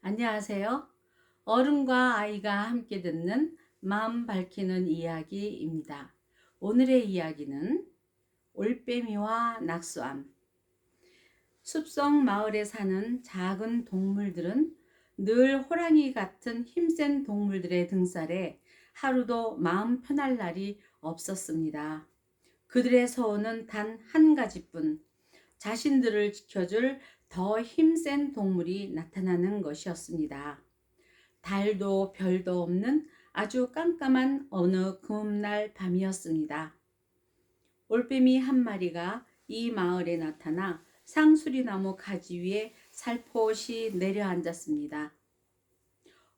안녕하세요. 어른과 아이가 함께 듣는 마음 밝히는 이야기입니다. 오늘의 이야기는 올빼미와 낙수암. 숲속 마을에 사는 작은 동물들은 늘 호랑이 같은 힘센 동물들의 등살에 하루도 마음 편할 날이 없었습니다. 그들의 소원은 단 한 가지뿐, 자신들을 지켜줄 더 힘센 동물이 나타나는 것이었습니다. 달도 별도 없는 아주 깜깜한 어느 금날 밤이었습니다. 올빼미 한 마리가 이 마을에 나타나 상수리나무 가지 위에 살포시 내려앉았습니다.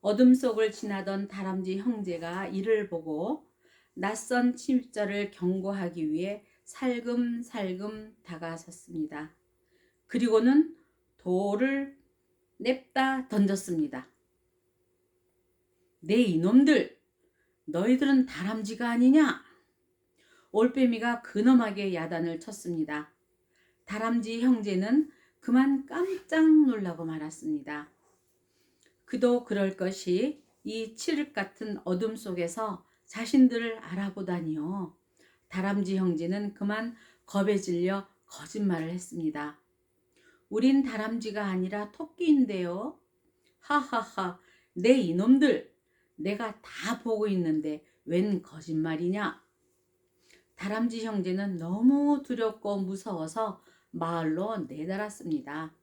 어둠 속을 지나던 다람쥐 형제가 이를 보고 낯선 침입자를 경고하기 위해 살금살금 다가섰습니다. 그리고는 돌을 냅다 던졌습니다. 네 이놈들! 너희들은 다람쥐가 아니냐? 올빼미가 근엄하게 야단을 쳤습니다. 다람쥐 형제는 그만 깜짝 놀라고 말았습니다. 그도 그럴 것이 이 칠흑 같은 어둠 속에서 자신들을 알아보다니요. 다람쥐 형제는 그만 겁에 질려 거짓말을 했습니다. 우린 다람쥐가 아니라 토끼인데요. 하하하, 내 이놈들! 내가 다 보고 있는데 웬 거짓말이냐? 다람쥐 형제는 너무 두렵고 무서워서 마을로 내달았습니다.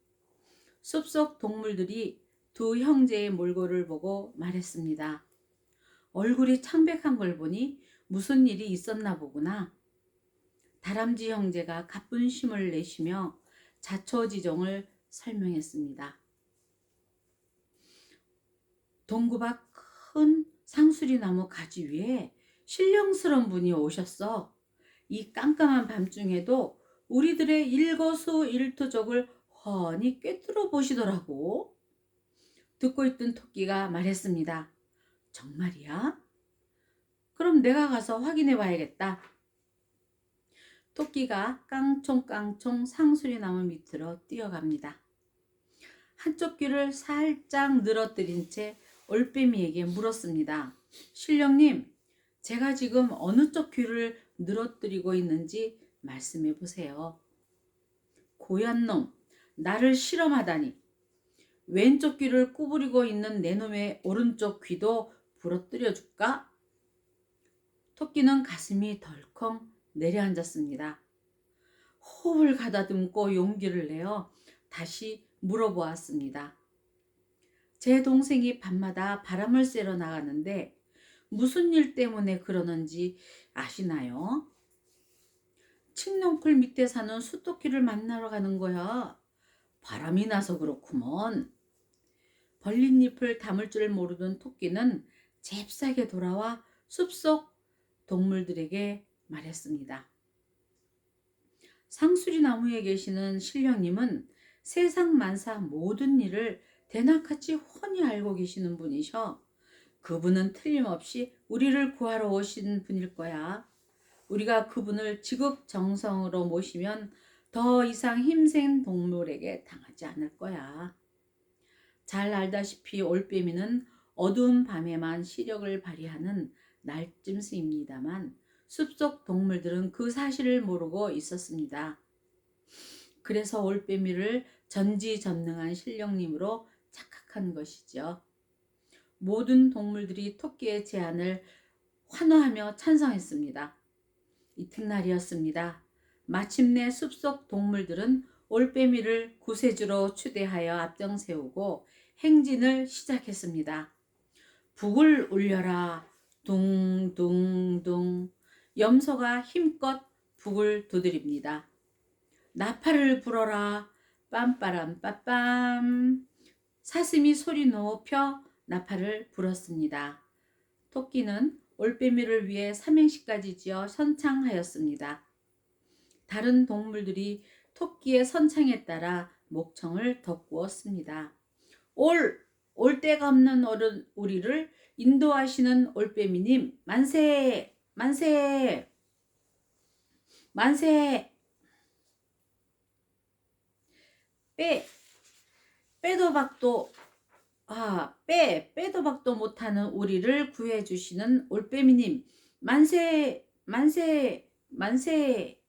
숲속 동물들이 두 형제의 몰골을 보고 말했습니다. 얼굴이 창백한 걸 보니 무슨 일이 있었나 보구나. 다람쥐 형제가 가쁜 쉼을 내쉬며 자초지종을 설명했습니다. 동구 밖 큰 상수리나무 가지 위에 신령스러운 분이 오셨어. 이 깜깜한 밤중에도 우리들의 일거수일투족을 훤히 꿰뚫어 보시더라고. 듣고 있던 토끼가 말했습니다. 정말이야? 그럼 내가 가서 확인해 봐야겠다. 토끼가 깡총깡총 상수리나무 밑으로 뛰어갑니다. 한쪽 귀를 살짝 늘어뜨린 채 올빼미에게 물었습니다. 신령님, 제가 지금 어느 쪽 귀를 늘어뜨리고 있는지 말씀해 보세요. 고얀 놈, 나를 실험하다니. 왼쪽 귀를 구부리고 있는 내 놈의 오른쪽 귀도 부러뜨려 줄까? 토끼는 가슴이 덜컹 내려앉았습니다. 호흡을 가다듬고 용기를 내어 다시 물어보았습니다. 제 동생이 밤마다 바람을 쐬러 나가는데 무슨 일 때문에 그러는지 아시나요? 칡넝쿨 밑에 사는 수토끼를 만나러 가는 거야. 바람이 나서 그렇구먼. 벌린 잎을 다물 줄 모르던 토끼는 잽싸게 돌아와 숲속 동물들에게 말했습니다. 상수리 나무에 계시는 신령님은 세상 만사 모든 일을 대낮같이 훤히 알고 계시는 분이셔. 그분은 틀림없이 우리를 구하러 오신 분일 거야. 우리가 그분을 지극정성으로 모시면 더 이상 힘센 동물에게 당하지 않을 거야. 잘 알다시피 올빼미는 어두운 밤에만 시력을 발휘하는 날짐승입니다만 숲속 동물들은 그 사실을 모르고 있었습니다. 그래서 올빼미를 전지전능한 신령님으로 착각한 것이죠. 모든 동물들이 토끼의 제안을 환호하며 찬성했습니다. 이튿날이었습니다. 마침내 숲속 동물들은 올빼미를 구세주로 추대하여 앞장 세우고 행진을 시작했습니다. 북을 울려라 둥둥둥. 염소가 힘껏 북을 두드립니다. 나팔을 불어라 빰빠람 빠빰. 사슴이 소리 높여 나팔을 불었습니다. 토끼는 올빼미를 위해 삼행시까지 지어 선창하였습니다. 다른 동물들이 토끼의 선창에 따라 목청을 덧구었습니다. 올 데가 없는 어른 우리를 인도하시는 올빼미님 만세 만세 만세. 빼 빼도 박도 빼도 박도 못하는 우리를 구해주시는 올빼미님, 만세, 만세, 만세.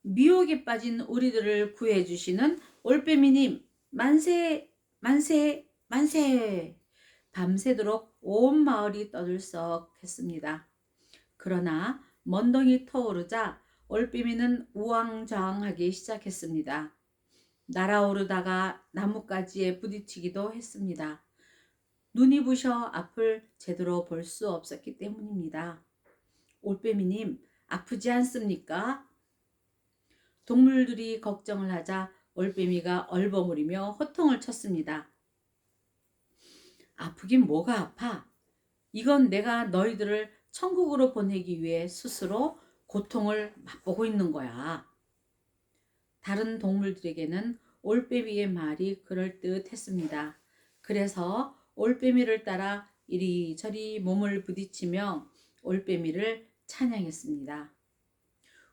미혹에 빠진 우리들을 구해주시는 올빼미님, 만세, 만세, 만세. 밤새도록 온 마을이 떠들썩했습니다. 그러나 먼덩이 터오르자 올빼미는 우왕좌왕하기 시작했습니다. 날아오르다가 나뭇가지에 부딪히기도 했습니다. 눈이 부셔 앞을 제대로 볼 수 없었기 때문입니다. 올빼미님, 아프지 않습니까? 동물들이 걱정을 하자 올빼미가 얼버무리며 호통을 쳤습니다. 아프긴 뭐가 아파? 이건 내가 너희들을 천국으로 보내기 위해 스스로 고통을 맛보고 있는 거야. 다른 동물들에게는 올빼미의 말이 그럴듯했습니다. 그래서 올빼미를 따라 이리저리 몸을 부딪히며 올빼미를 찬양했습니다.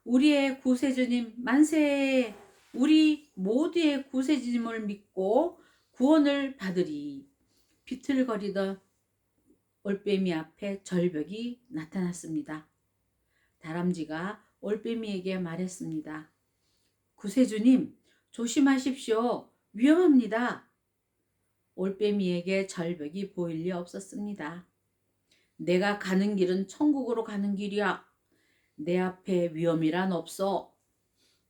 우리의 구세주님 만세! 우리 모두의 구세주님을 믿고 구원을 받으리. 비틀거리던 올빼미 앞에 절벽이 나타났습니다. 다람쥐가 올빼미에게 말했습니다. 구세주님, 조심하십시오. 위험합니다. 올빼미에게 절벽이 보일 리 없었습니다. 내가 가는 길은 천국으로 가는 길이야. 내 앞에 위험이란 없어.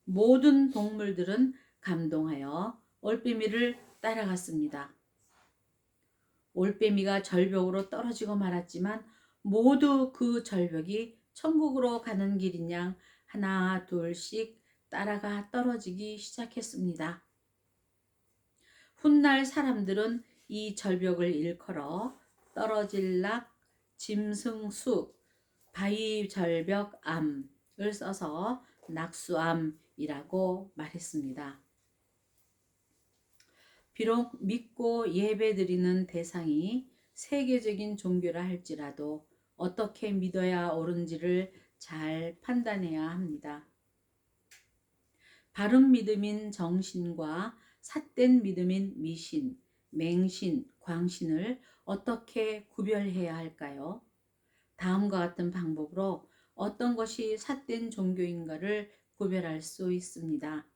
모든 동물들은 감동하여 올빼미를 따라갔습니다. 올빼미가 절벽으로 떨어지고 말았지만 모두 그 절벽이 천국으로 가는 길인 양 하나 둘씩 따라가 떨어지기 시작했습니다. 훗날 사람들은 이 절벽을 일컬어 떨어질락, 짐승수, 바위절벽암을 써서 낙수암이라고 말했습니다. 비록 믿고 예배드리는 대상이 세계적인 종교라 할지라도 어떻게 믿어야 옳은지를 잘 판단해야 합니다. 바른 믿음인 정신과 삿된 믿음인 미신, 맹신, 광신을 어떻게 구별해야 할까요? 다음과 같은 방법으로 어떤 것이 삿된 종교인가를 구별할 수 있습니다.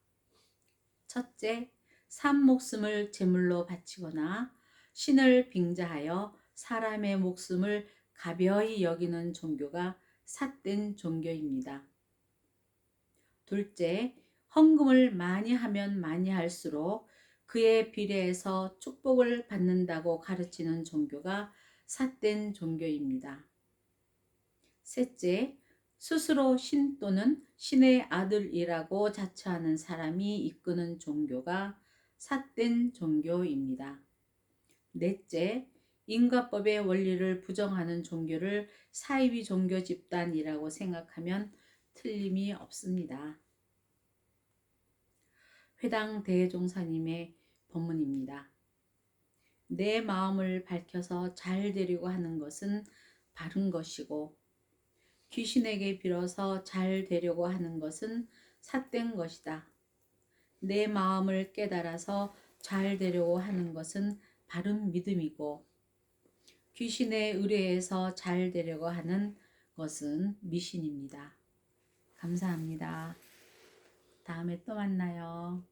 첫째, 산 목숨을 제물로 바치거나 신을 빙자하여 사람의 목숨을 가벼이 여기는 종교가 삿된 종교입니다. 둘째, 헌금을 많이 하면 많이 할수록 그에 비례해서 축복을 받는다고 가르치는 종교가 삿된 종교입니다. 셋째, 스스로 신 또는 신의 아들이라고 자처하는 사람이 이끄는 종교가 삿된 종교입니다. 넷째, 인과법의 원리를 부정하는 종교를 사이비 종교 집단이라고 생각하면 틀림이 없습니다. 회당 대종사님의 법문입니다. 내 마음을 밝혀서 잘 되려고 하는 것은 바른 것이고 귀신에게 빌어서 잘 되려고 하는 것은 삿된 것이다. 내 마음을 깨달아서 잘 되려고 하는 것은 바른 믿음이고 귀신에 의뢰해서 잘 되려고 하는 것은 미신입니다. 감사합니다. 다음에 또 만나요.